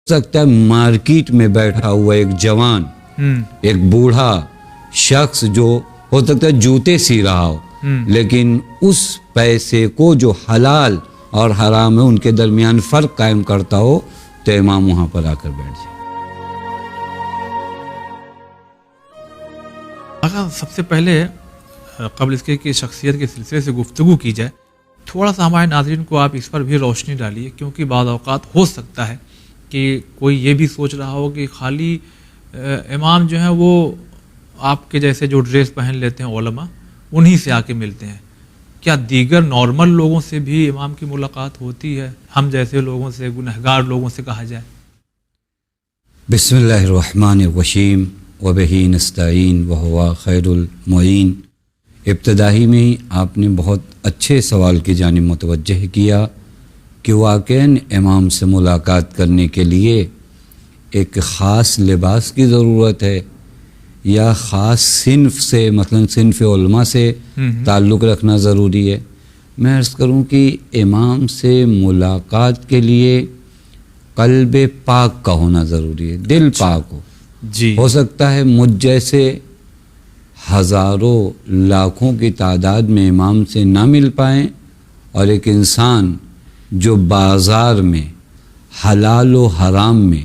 سکتا ہے مارکیٹ میں بیٹھا ہوا ایک جوان ایک بوڑھا شخص جو ہو سکتا ہے جوتے سی رہا ہو لیکن اس پیسے کو جو حلال اور حرام ہے ان کے درمیان فرق قائم کرتا ہو تو امام وہاں پر آ کر بیٹھ جائے۔ اگر سب سے پہلے قبل اس کے کہ شخصیت کے سلسلے سے گفتگو کی جائے، تھوڑا سا ہمارے ناظرین کو آپ اس پر بھی روشنی ڈالیے، کیونکہ بعض اوقات ہو سکتا ہے کہ کوئی یہ بھی سوچ رہا ہو کہ خالی امام جو ہیں وہ آپ کے جیسے جو ڈریس پہن لیتے ہیں علماء انہی سے آ کے ملتے ہیں، کیا دیگر نارمل لوگوں سے بھی امام کی ملاقات ہوتی ہے؟ ہم جیسے لوگوں سے، گنہگار لوگوں سے کہا جائے۔ بسم اللہ الرحمن الرحیم وبہ نستعین وہو خیر المعین۔ ابتدائی میں ہی آپ نے بہت اچھے سوال کی جانب متوجہ کیا کہ واقعاً امام سے ملاقات کرنے کے لیے ایک خاص لباس کی ضرورت ہے یا خاص صنف سے، مثلا صنف علماء سے تعلق رکھنا ضروری ہے۔ میں عرض کروں کہ امام سے ملاقات کے لیے قلب پاک کا ہونا ضروری ہے، دل پاک ہو۔ جی، ہو سکتا ہے مجھ جیسے ہزاروں لاکھوں کی تعداد میں امام سے نہ مل پائیں، اور ایک انسان جو بازار میں حلال و حرام میں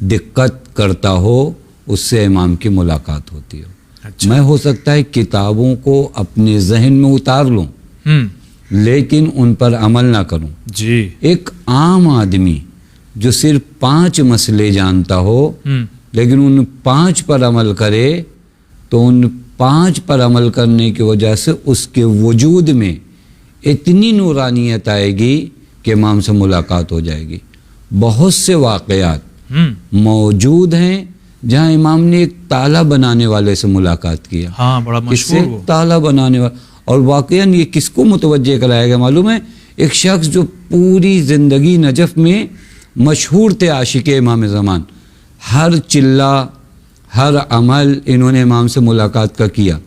دقت کرتا ہو اس سے امام کی ملاقات ہوتی ہو۔ میں ہو سکتا ہے کتابوں کو اپنے ذہن میں اتار لوں لیکن ان پر عمل نہ کروں۔ جی، ایک عام آدمی جو صرف 5 مسئلے جانتا ہو لیکن ان 5 پر عمل کرے تو ان 5 پر عمل کرنے کی وجہ سے اس کے وجود میں اتنی نورانیت آئے گی کہ امام سے ملاقات ہو جائے گی۔ بہت سے واقعات موجود ہیں جہاں امام نے ایک تالا بنانے والے سے ملاقات کیا۔ ہاں، بڑا مشہور وہ تالا بنانے والا، اور واقعاً یہ کس کو متوجہ کرایا گیا معلوم ہے؟ ایک شخص جو پوری زندگی نجف میں مشہور تھے، عاشق امام زمان، ہر چلہ ہر عمل انہوں نے امام سے ملاقات کا کیا۔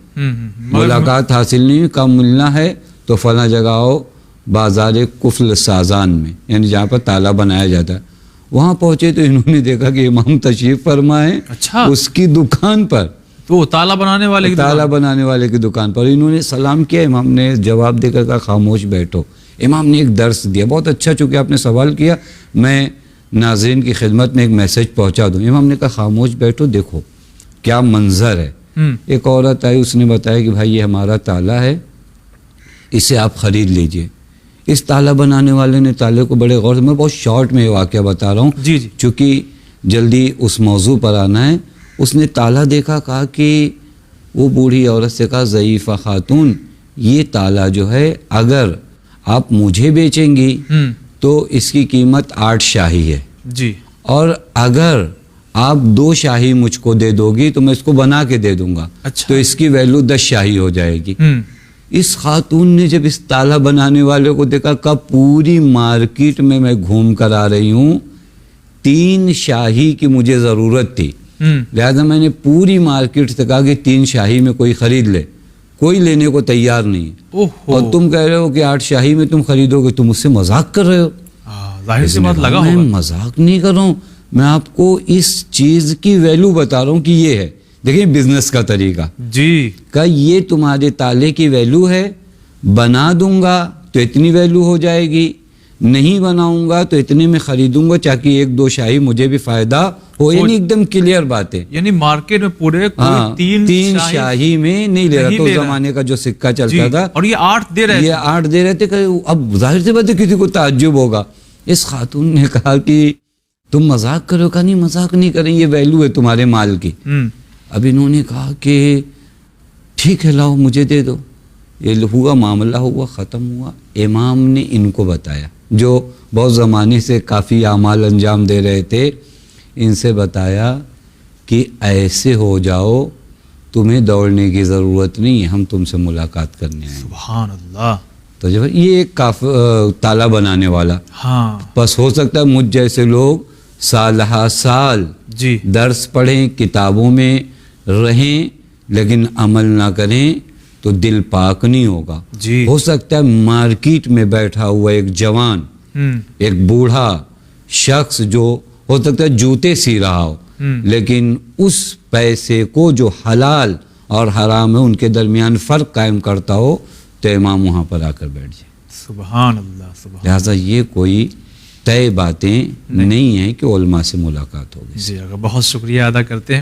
ملاقات حاصل نہیں، کب ملنا ہے تو فلاں جگہ آؤ بازار کفل سازان میں، یعنی جہاں پر تالا بنایا جاتا ہے، وہاں پہنچے تو انہوں نے دیکھا کہ امام تشریف فرما ہے۔ اچھا، اس کی دکان پر، تو تالا بنانے والے کی تالا بنانے والے کی دکان پر انہوں نے سلام کیا، امام نے جواب دے کر کہا خاموش بیٹھو۔ امام نے ایک درس دیا بہت اچھا، چونکہ آپ نے سوال کیا میں ناظرین کی خدمت میں ایک میسج پہنچا دوں۔ امام نے کہا خاموش بیٹھو، دیکھو کیا منظر ہے۔ ایک عورت آئی، اس نے بتایا کہ بھائی یہ ہمارا تالا ہے، اسے آپ خرید لیجئے۔ اس تالا بنانے والے نے تالے کو بڑے غور سے، میں بہت شارٹ میں یہ واقعہ بتا رہا ہوں جی جی، چونکہ جلدی اس موضوع پر آنا ہے۔ اس نے تالا دیکھا، کہا کہ وہ بوڑھی عورت سے کہا ضعیفہ خاتون، یہ تالا جو ہے اگر آپ مجھے بیچیں گی تو اس کی قیمت 8 شاہی ہے، جی، اور اگر آپ 2 شاہی مجھ کو دے دو گی تو میں اس کو بنا کے دے دوں گا، اچھا، تو اس کی ویلیو 10 شاہی ہو جائے گی۔ اس خاتون نے جب اس تالا بنانے والے کو دیکھا، کہا پوری مارکیٹ میں گھوم کر آ رہی ہوں، 3 شاہی کی مجھے ضرورت تھی، لہذا میں نے پوری مارکیٹ سے کہا کہ 3 شاہی میں کوئی خرید لے، کوئی لینے کو تیار نہیں ہے، اور تم کہہ رہے ہو کہ 8 شاہی میں تم خریدو گے، تم مجھ سے مذاق کر رہے ہو۔ ظاہر سی بات لگا میں ہوگا۔ مذاق نہیں کر رہا ہوں، میں آپ کو اس چیز کی ویلیو بتا رہا ہوں کہ یہ ہے، دیکھیں بزنس کا طریقہ۔ جی، کہ یہ تمہارے تالے کی ویلیو ہے، بنا دوں گا تو اتنی ویلیو ہو جائے گی، نہیں بناؤں گا تو اتنے میں خریدوں گا تاکہ 1-2 شاہی مجھے بھی فائدہ ہو، یعنی ایک دم کلیئر بات ہے۔ یعنی مارکیٹ میں پورے کوئی 3 شاہی میں نہیں لے رہا، تو زمانے کا جو سکہ چلتا تھا، اور یہ 8 دے رہے یہ 8 دے رہے تھے۔ کہ اب ظاہر سی بات ہے کسی کو تعجب ہوگا۔ اس خاتون نے کہا کہ تم مذاق کرو؟ کہا نہیں مذاق نہیں کریں، یہ ویلیو ہے تمہارے مال کی۔ اب انہوں نے کہا کہ ٹھیک ہے لاؤ مجھے دے دو۔ یہ ہوا، معاملہ ہوا، ختم ہوا۔ امام نے ان کو بتایا جو بہت زمانے سے کافی اعمال انجام دے رہے تھے، ان سے بتایا کہ ایسے ہو جاؤ، تمہیں دوڑنے کی ضرورت نہیں ہے، ہم تم سے ملاقات کرنے آئے۔ سبحان اللہ۔ تو جب یہ ایک تالا بنانے والا، ہاں، بس ہو سکتا ہے مجھ جیسے لوگ سال ہا سال جی، درس پڑھیں، کتابوں میں رہیں لیکن عمل نہ کریں تو دل پاک نہیں ہوگا۔ جی، ہو سکتا ہے مارکیٹ میں بیٹھا ہوا ایک جوان ایک بوڑھا شخص جو ہو سکتا ہے جوتے سی رہا ہو، لیکن اس پیسے کو جو حلال اور حرام ہے ان کے درمیان فرق قائم کرتا ہو تو امام وہاں پر آ کر بیٹھ جائے. سبحان اللہ، سبحان لہٰذا یہ کوئی طے باتیں نہیں ہیں کہ علماء سے ملاقات ہوگی. جی، بہت شکریہ ادا کرتے ہیں.